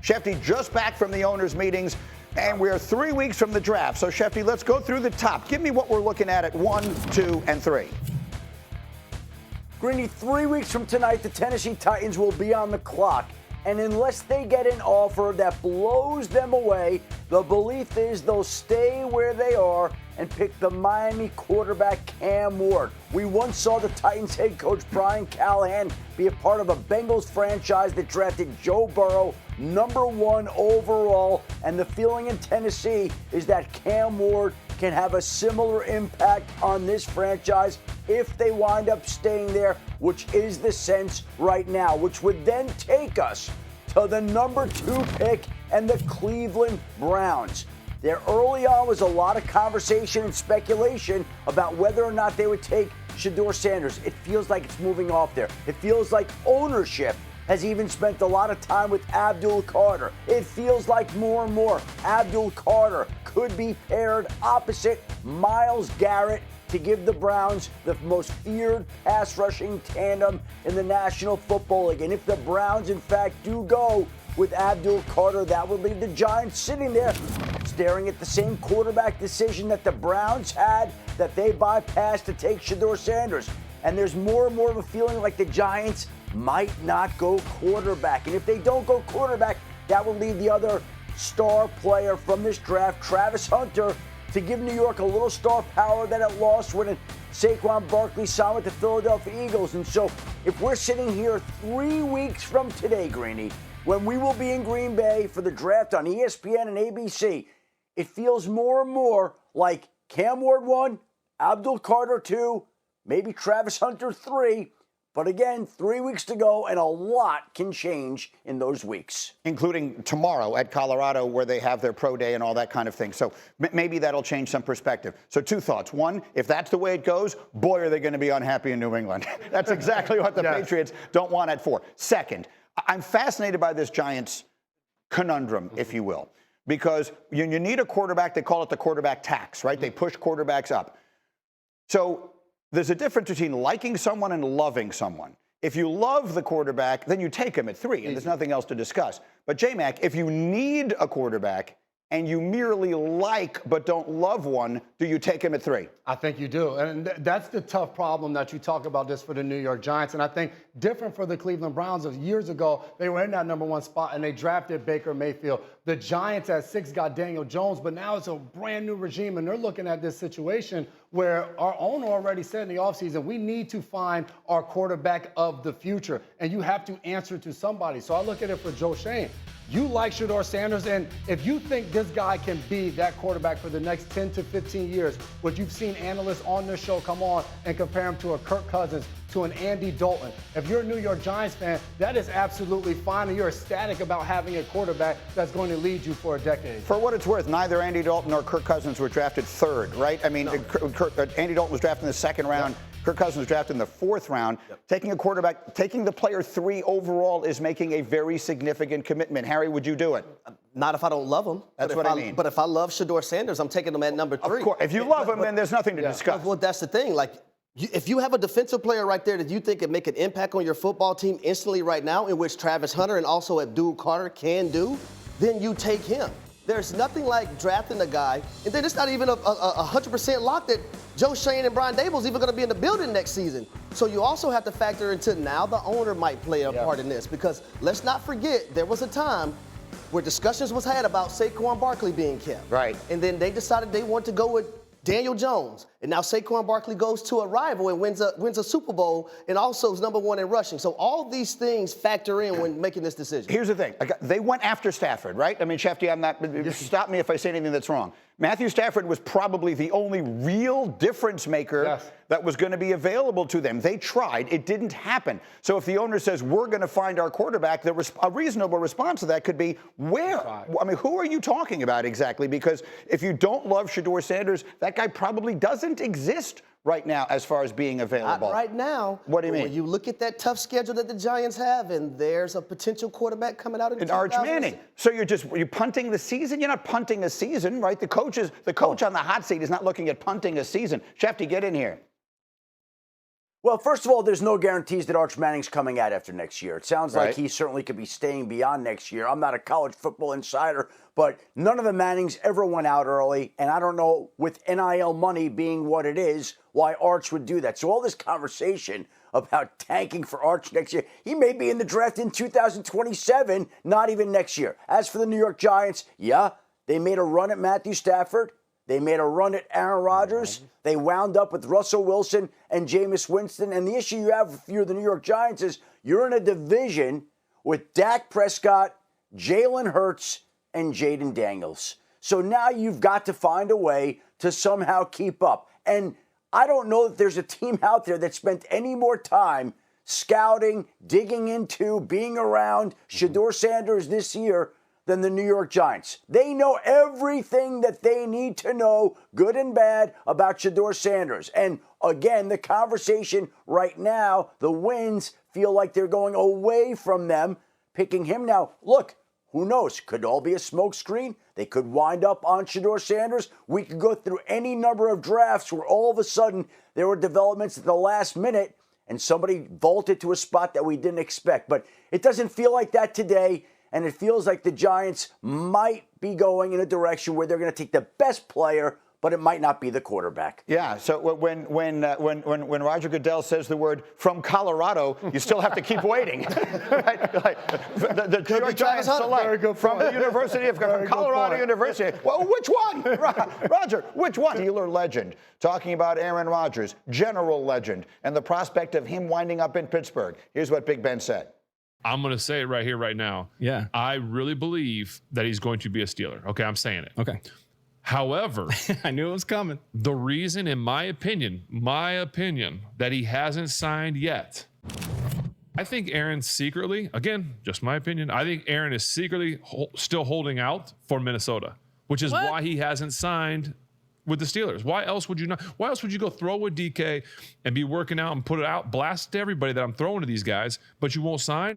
Shefty just back from the owners' meetings, and we're 3 weeks from the draft. So, Shefty, let's go through the top. Give me what we're looking at 1, 2, and 3. Greeny, 3 weeks from tonight, the Tennessee Titans will be on the clock. And unless they get an offer that blows them away, the belief is they'll stay where they are and pick the Miami quarterback Cam Ward. We once saw the Titans head coach Brian Callahan be a part of a Bengals franchise that drafted Joe Burrow #1 overall, and the feeling in Tennessee is that Cam Ward can have a similar impact on this franchise if they wind up staying there, which is the sense right now, which would then take us to the #2 pick and the Cleveland Browns. There early on was a lot of conversation and speculation about whether or not they would take Sheduer Sanders. It feels like it's moving off there. It feels like ownership has even spent a lot of time with Abdul Carter. It feels like more and more Abdul Carter could be paired opposite Myles Garrett to give the Browns the most feared pass rushing tandem in the National Football League. And if the Browns, in fact, do go with Abdul Carter, that would leave the Giants sitting there staring at the same quarterback decision that the Browns had, that they bypassed to take Sheduer Sanders. And there's more and more of a feeling like the Giants might not go quarterback. And if they don't go quarterback, that will leave the other star player from this draft, Travis Hunter, to give New York a little star power that it lost when Saquon Barkley signed with the Philadelphia Eagles. And so if we're sitting here 3 weeks from today, Greeny, when we will be in Green Bay for the draft on ESPN and ABC, it feels more and more like Cam Ward 1, Abdul Carter 2, maybe Travis Hunter 3. But again, 3 weeks to go, and a lot can change in those weeks. Including tomorrow at Colorado, where they have their pro day and all that kind of thing. So maybe that'll change some perspective. So 2 thoughts. 1, if that's the way it goes, boy, are they going to be unhappy in New England. That's exactly what the Patriots don't want at 4. Second, I'm fascinated by this Giants conundrum, if you will, because you need a quarterback. They call it the quarterback tax, right? They push quarterbacks up. So there's a difference between liking someone and loving someone. If you love the quarterback, then you take him at 3, and there's nothing else to discuss. But J-Mac, if you need a quarterback and you merely like but don't love one, do you take him at 3? I think you do. And that's the tough problem that you talk about this for the New York Giants. And I think different for the Cleveland Browns of years ago, they were in that #1 spot and they drafted Baker Mayfield. The Giants at 6 got Daniel Jones, but now it's a brand new regime and they're looking at this situation where our owner already said in the offseason, we need to find our quarterback of the future. And you have to answer to somebody. So I look at it for Joe Shane. You like Sheduer Sanders, and if you think this guy can be that quarterback for the next 10 to 15 years, what you've seen analysts on this show come on and compare him to a Kirk Cousins, to an Andy Dalton. If you're a New York Giants fan, that is absolutely fine, and you're ecstatic about having a quarterback that's going to lead you for a decade. For what it's worth, neither Andy Dalton nor Kirk Cousins were drafted 3rd, right? I mean, no. Andy Dalton was drafted in the 2nd round. Yep. Kirk Cousins was drafted in the 4th round. Yep. Taking a quarterback, taking the player 3 overall is making a very significant commitment. Harry, would you do it? Not if I don't love him. That's what I mean. But if I love Sheduer Sanders, I'm taking him at #3. Of course. If you love him, then there's nothing to discuss. Well, that's the thing. Like, if you have a defensive player right there that you think can make an impact on your football team instantly right now, in which Travis Hunter and also Abdul Carter can do, then you take him. There's nothing like drafting a guy, and then it's not even a 100% lock that Joe Shane and Brian Dable's even going to be in the building next season. So you also have to factor into now the owner might play a part in this, because let's not forget there was a time where discussions was had about Saquon Barkley being kept. Right. And then they decided they want to go with Daniel Jones. And now Saquon Barkley goes to a rival and wins a Super Bowl and also is #1 in rushing. So all these things factor in when making this decision. Here's the thing. They went after Stafford, right? I mean, Shefty, I'm not – stop me if I say anything that's wrong. Matthew Stafford was probably the only real difference maker that was going to be available to them. They tried. It didn't happen. So if the owner says, we're going to find our quarterback, a reasonable response to that could be, where? I mean, who are you talking about exactly? Because if you don't love Sheduer Sanders, that guy probably doesn't exist right now as far as being available. Not right now. What do you mean? When you look at that tough schedule that the Giants have, and there's a potential quarterback coming out in Arch Manning. So you're punting the season? You're not punting a season, right? The coach on the hot seat is not looking at punting a season. Shefty, get in here. Well, first of all, there's no guarantees that Arch Manning's coming out after next year. It sounds like Right. he certainly could be staying beyond next year. I'm not a college football insider, but none of the Mannings ever went out early, and I don't know, with NIL money being what it is, why Arch would do that. So all this conversation about tanking for Arch next year, he may be in the draft in 2027, not even next year. As for the New York Giants, yeah, they made a run at Matthew Stafford. They made a run at Aaron Rodgers. They wound up with Russell Wilson and Jameis Winston. And the issue you have if you're the New York Giants is you're in a division with Dak Prescott, Jalen Hurts, and Jaden Daniels. So now you've got to find a way to somehow keep up. And I don't know that there's a team out there that spent any more time scouting, digging into, being around Sheduer Sanders this year than the New York Giants. They know everything that they need to know, good and bad, about Sheduer Sanders. And again, the conversation right now, the winds feel like they're going away from them, picking him. Now, look, who knows? Could all be a smokescreen. They could wind up on Sheduer Sanders. We could go through any number of drafts where all of a sudden there were developments at the last minute and somebody vaulted to a spot that we didn't expect. But it doesn't feel like that today. And it feels like the Giants might be going in a direction where they're going to take the best player, but it might not be the quarterback. Yeah. So when Roger Goodell says the word "from Colorado," you still have to keep waiting. Right? Like, the New York Giants select from the University of Colorado University. Well, which one, Roger? Which one? Steeler legend talking about Aaron Rodgers, general legend, and the prospect of him winding up in Pittsburgh. Here's what Big Ben said. I'm going to say it right here, right now. Yeah. I really believe that he's going to be a Steeler. Okay, I'm saying it. Okay. However, I knew it was coming. the reason, in my opinion, that he hasn't signed yet, I think Aaron's secretly, again, just my opinion, I think Aaron is secretly still holding out for Minnesota, which is why he hasn't signed with the Steelers. Why else would you not? Why else would you go throw with DK and be working out and put it out, blast to everybody that I'm throwing to these guys, but you won't sign?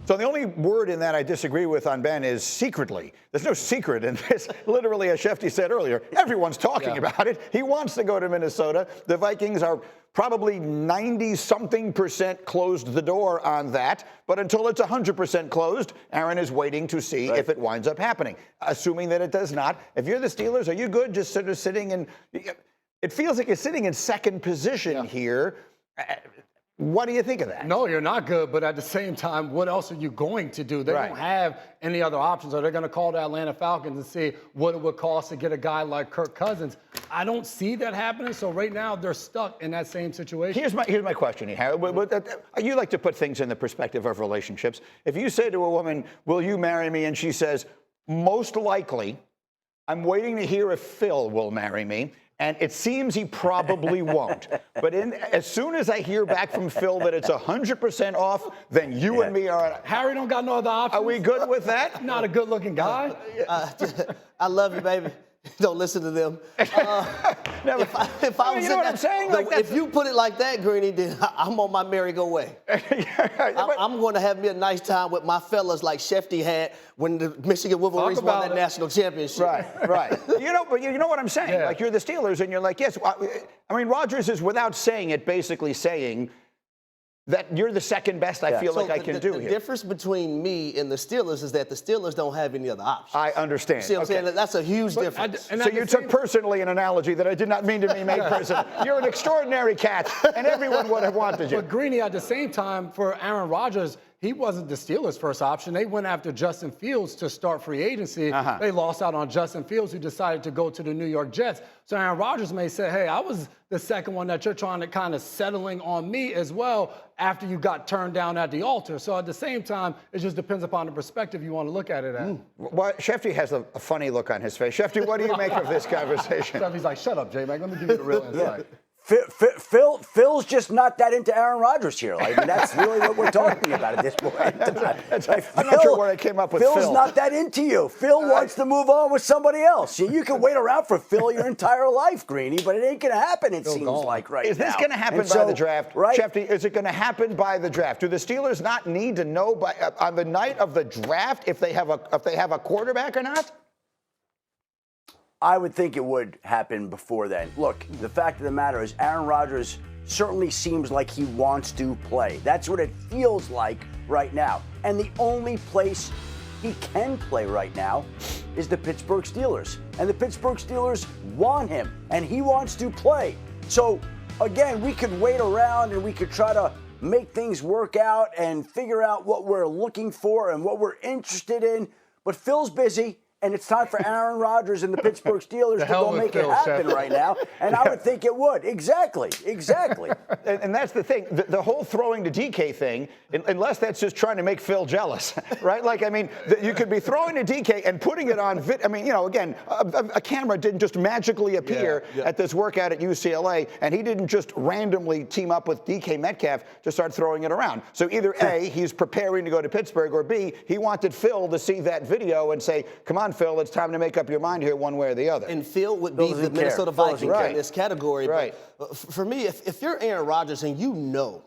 So the only word in that I disagree with on Ben is secretly. There's no secret in this. Literally, as Shefty said earlier, everyone's talking about it. He wants to go to Minnesota. The Vikings are probably 90-something% closed the door on that. But until it's 100% closed, Aaron is waiting to see if it winds up happening. Assuming that it does not. If you're the Steelers, are you good just sort of sitting in? It feels like you're sitting in second position here. What do you think of that? No, you're not good, but at the same time, what else are you going to do? They don't have any other options. Are they going to call the Atlanta Falcons and see what it would cost to get a guy like Kirk Cousins? I don't see that happening, so right now they're stuck in that same situation. Here's my question, Harry. You like to put things in the perspective of relationships. If you say to a woman, will you marry me? And she says, most likely, I'm waiting to hear if Phil will marry me. And it seems he probably won't. But as soon as I hear back from Phil that it's 100% off, then you and me are. Harry don't got no other options. Are we good with that? Not a good-looking guy. I love you, baby. Don't listen to them. If I was, you know what I'm saying? If you put it like that, Greeny, then I'm on my merry-go-way. I'm going to have me a nice time with my fellas like Shefty had when the Michigan Wolverines won that national championship. Right. But you know what I'm saying? Yeah. Like, you're the Steelers, and you're like, yes. I mean, Rodgers is, without saying it, basically saying that you're the second best I feel like I can do here. The difference between me and the Steelers is that the Steelers don't have any other options. I understand. See what I'm saying? That's a huge difference. So you took personally an analogy that I did not mean to be made personal. You're an extraordinary catch, and everyone would have wanted you. But Greeny, at the same time, for Aaron Rodgers, he wasn't the Steelers' first option. They went after Justin Fields to start free agency. They lost out on Justin Fields, who decided to go to the New York Jets. So Aaron Rodgers may say, hey, I was the second one that you're trying to kind of settling on me as well after you got turned down at the altar. So at the same time, it just depends upon the perspective you want to look at it at. Well, Shefty has a funny look on his face. Shefty, what do you make of this conversation? Shefty's like, shut up, J-Mac. Let me give you the real insight. Phil's just not that into Aaron Rodgers here. Like, that's really what we're talking about at this point. I'm not sure where I came up with Phil. Phil's not that into you. Phil wants to move on with somebody else. You can wait around for Phil your entire life, Greeny, but it ain't going to happen, it seems like right now. Is this going to happen by the draft? Right? Shefty, is it going to happen by the draft? Do the Steelers not need to know on the night of the draft if they have a quarterback or not? I would think it would happen before then. Look, the fact of the matter is Aaron Rodgers certainly seems like he wants to play. That's what it feels like right now. And the only place he can play right now is the Pittsburgh Steelers. And the Pittsburgh Steelers want him, and he wants to play. So, again, we could wait around and we could try to make things work out and figure out what we're looking for and what we're interested in. But Phil's busy. And it's time for Aaron Rodgers and the Pittsburgh Steelers to go make it happen right now. And I would think it would. Exactly. And that's the thing. The whole throwing to DK thing, unless that's just trying to make Phil jealous, right? Like, I mean, you could be throwing to DK and putting it on I mean, again, a camera didn't just magically appear at this workout at UCLA, and he didn't just randomly team up with DK Metcalf to start throwing it around. So either A, he's preparing to go to Pittsburgh, or B, he wanted Phil to see that video and say, come on, Phil, it's time to make up your mind here one way or the other. And Phil would be the Minnesota Vikings in this category. Right. But for me, if you're Aaron Rodgers and you know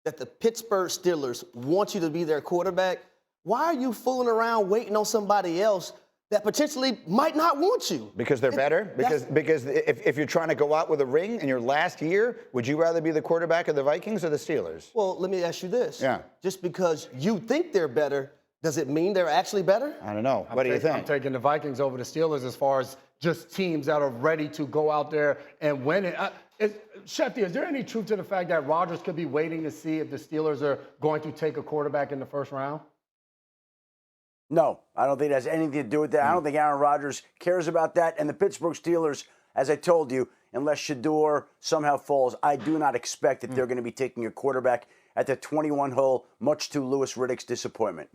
that the Pittsburgh Steelers want you to be their quarterback, why are you fooling around waiting on somebody else that potentially might not want you? Because they're better? Because if you're trying to go out with a ring in your last year, would you rather be the quarterback of the Vikings or the Steelers? Well, let me ask you this. Yeah. Just because you think they're better, does it mean they're actually better? I don't know. What do you think? I'm taking the Vikings over the Steelers as far as just teams that are ready to go out there and win it. Schefter, is there any truth to the fact that Rodgers could be waiting to see if the Steelers are going to take a quarterback in the first round? No, I don't think it has anything to do with that. I don't think Aaron Rodgers cares about that. And the Pittsburgh Steelers, as I told you, unless Sheduer somehow falls, I do not expect that they're going to be taking a quarterback at the 21 hole, much to Louis Riddick's disappointment.